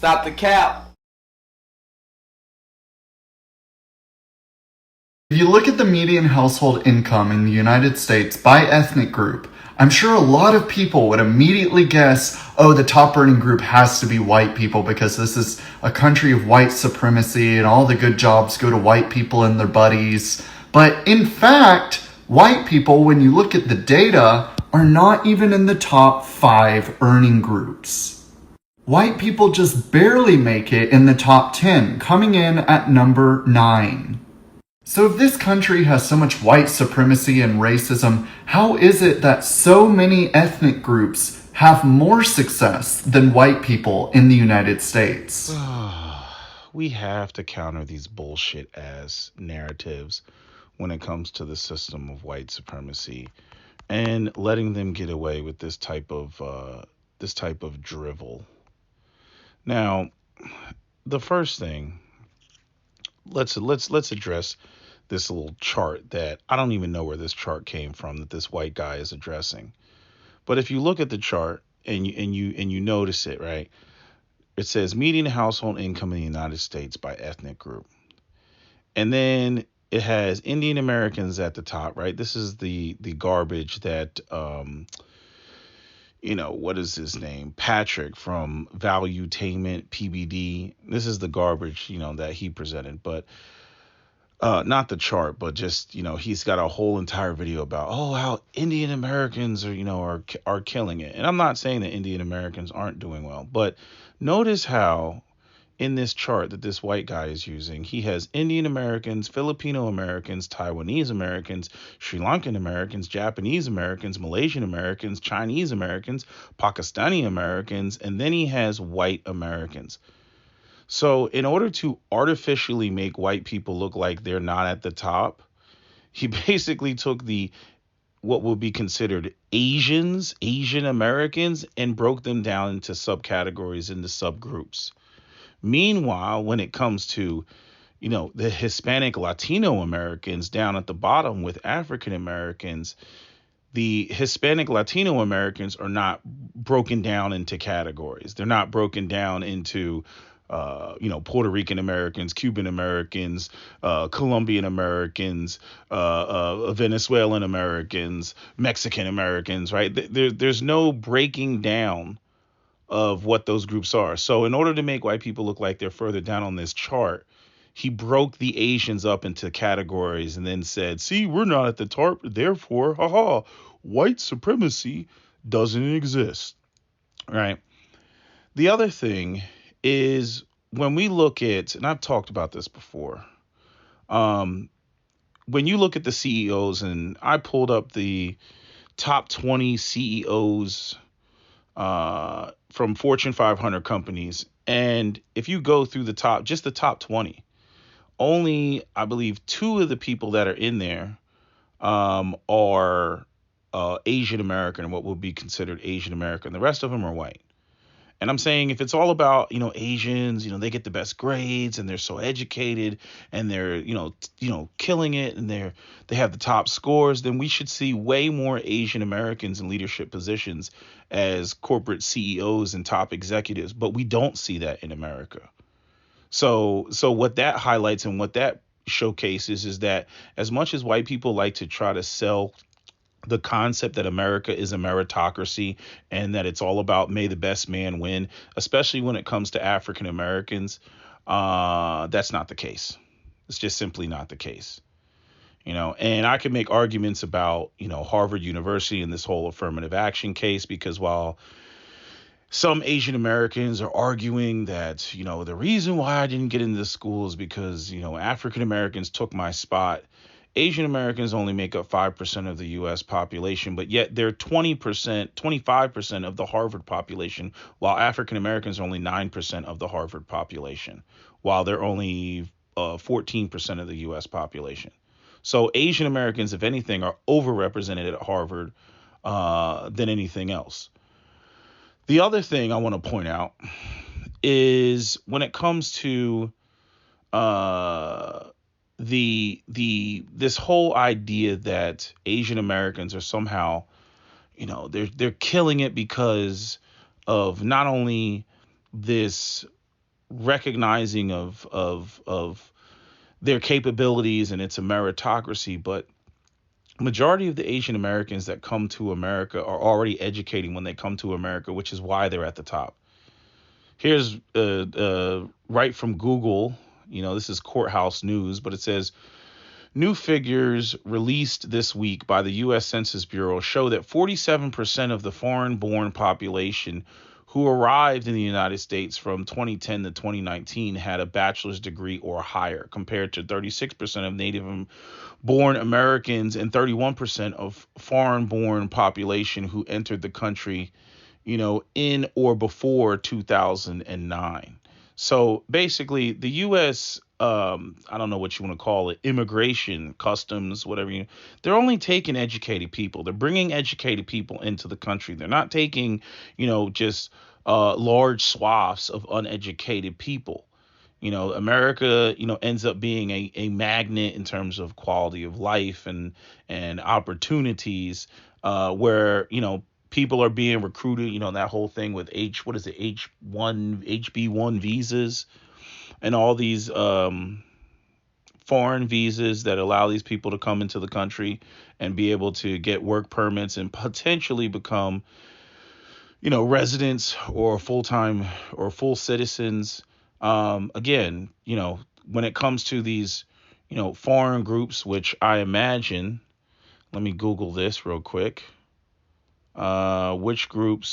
Stop the cap. If you look at the median household income in the United States by ethnic group, I'm sure a lot of people would immediately guess, oh, the top earning group has to be white people because this is a country of white supremacy and all the good jobs go to white people and their buddies. But in fact, white people, when you look at the data, are not even in the top 5 earning groups. White people just barely make it in the top 10, coming in at number 9. So if this country has so much white supremacy and racism, how is it that so many ethnic groups have more success than white people in the United States? We have to counter these bullshit ass narratives when it comes to the system of white supremacy and letting them get away with this type of drivel. Now, the first thing, let's address this little chart that I don't even know where this chart came from that this white guy is addressing. But if you look at the chart and you notice it, right? It says median household income in the United States by ethnic group. And then it has Indian Americans at the top, right? This is the garbage that what is his name? Patrick from Valuetainment PBD. This is the garbage, that he presented. But not the chart, but just, he's got a whole entire video about, oh, how Indian Americans are killing it. And I'm not saying that Indian Americans aren't doing well, but notice how in this chart that this white guy is using, he has Indian Americans, Filipino Americans, Taiwanese Americans, Sri Lankan Americans, Japanese Americans, Malaysian Americans, Chinese Americans, Pakistani Americans, and then he has white Americans. So in order to artificially make white people look like they're not at the top, he basically took the what would be considered Asian Americans, and broke them down into subcategories, into subgroups. Meanwhile, when it comes to, the Hispanic Latino Americans down at the bottom with African Americans, the Hispanic Latino Americans are not broken down into categories. They're not broken down into, Puerto Rican Americans, Cuban Americans, Colombian Americans, Venezuelan Americans, Mexican Americans, right? There's no breaking down of what those groups are. So in order to make white people look like they're further down on this chart, he broke the Asians up into categories and then said, see, we're not at the top, therefore, haha, white supremacy doesn't exist, right? The other thing is when we look at, and I've talked about this before, when you look at the CEOs, and I pulled up the top 20 CEOs from Fortune 500 companies. And if you go through just the top 20, only, I believe, 2 of the people that are in there are Asian American, or what would be considered Asian American. The rest of them are white. And I'm saying if it's all about, Asians, they get the best grades and they're so educated and they're, killing it and they have the top scores, then we should see way more Asian Americans in leadership positions as corporate CEOs and top executives. But we don't see that in America. So what that highlights and what that showcases is that as much as white people like to try to sell the concept that America is a meritocracy and that it's all about may the best man win, especially when it comes to African Americans, that's not the case. It's just simply not the case. And I can make arguments about, Harvard University and this whole affirmative action case, because while some Asian Americans are arguing that, the reason why I didn't get into this school is because, African Americans took my spot. Asian Americans only make up 5% of the U.S. population, but yet they're 20%, 25% of the Harvard population, while African Americans are only 9% of the Harvard population, while they're only 14% of the U.S. population. So Asian Americans, if anything, are overrepresented at Harvard than anything else. The other thing I want to point out is when it comes to this whole idea that Asian Americans are somehow, they're killing it because of not only this recognizing of their capabilities, and it's a meritocracy. But majority of the Asian Americans that come to America are already educating when they come to America, which is why they're at the top. Here's right from Google. This is Courthouse News, but it says new figures released this week by the U.S. Census Bureau show that 47% of the foreign-born population who arrived in the United States from 2010 to 2019 had a bachelor's degree or higher, compared to 36% of native-born Americans and 31% of foreign-born population who entered the country, in or before 2009. So basically, the U.S., I don't know what you want to call it, immigration, customs, whatever, they're only taking educated people. They're bringing educated people into the country. They're not taking, just large swaths of uneducated people. America, ends up being a magnet in terms of quality of life and opportunities, where, people are being recruited, that whole thing with HB1 visas and all these foreign visas that allow these people to come into the country and be able to get work permits and potentially become, residents or full-time or full citizens. Again, when it comes to these, foreign groups, which I imagine, let me Google this real quick. Which group,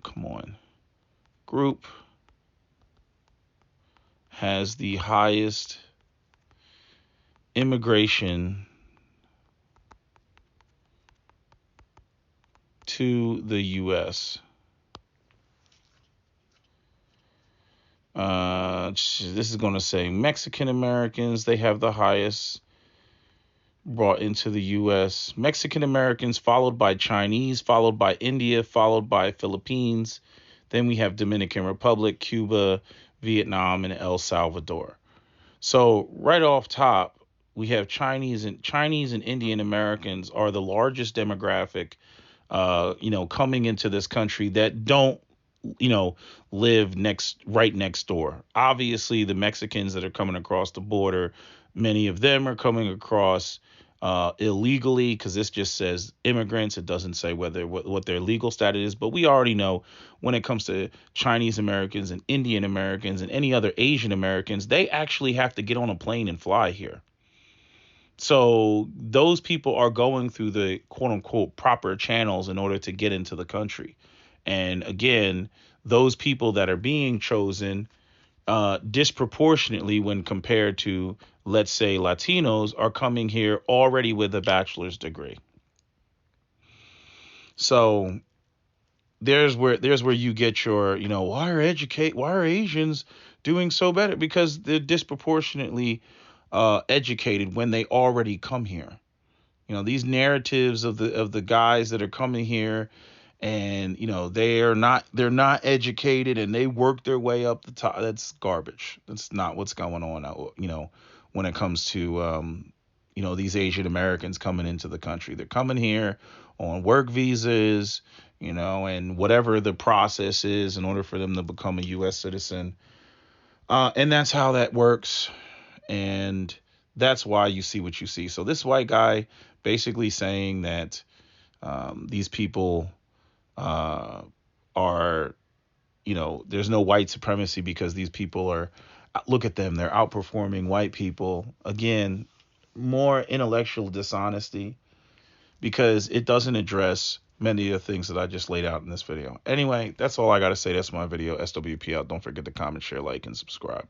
come on, group has the highest immigration to the U.S.? This is going to say Mexican Americans, they have the highest brought into the U.S. Mexican Americans, followed by Chinese, followed by India, followed by Philippines. Then we have Dominican Republic, Cuba, Vietnam, and El Salvador. So right off top, we have Chinese and Indian Americans are the largest demographic, coming into this country that don't, live right next door. Obviously, the Mexicans that are coming across the border, many of them are coming across illegally, because this just says immigrants. It doesn't say what their legal status is. But we already know when it comes to Chinese Americans and Indian Americans and any other Asian Americans, they actually have to get on a plane and fly here. So those people are going through the quote unquote proper channels in order to get into the country. And again, those people that are being chosen disproportionately when compared to, let's say, Latinos, are coming here already with a bachelor's degree. So there's where you get your, why are Asians doing so better? Because they're disproportionately educated when they already come here. These narratives of the guys that are coming here, and they're not educated and they work their way up the top. That's garbage. That's not what's going on. When it comes to these Asian Americans coming into the country, they're coming here on work visas, and whatever the process is in order for them to become a U.S. citizen, and that's how that works. And that's why you see what you see. So this white guy basically saying that these people are, there's no white supremacy because these people are, look at them, they're outperforming white people. Again, more intellectual dishonesty, because it doesn't address many of the things that I just laid out in this video. Anyway, that's all I got to say. That's my video. SWP out. Don't forget to comment, share, like, and subscribe.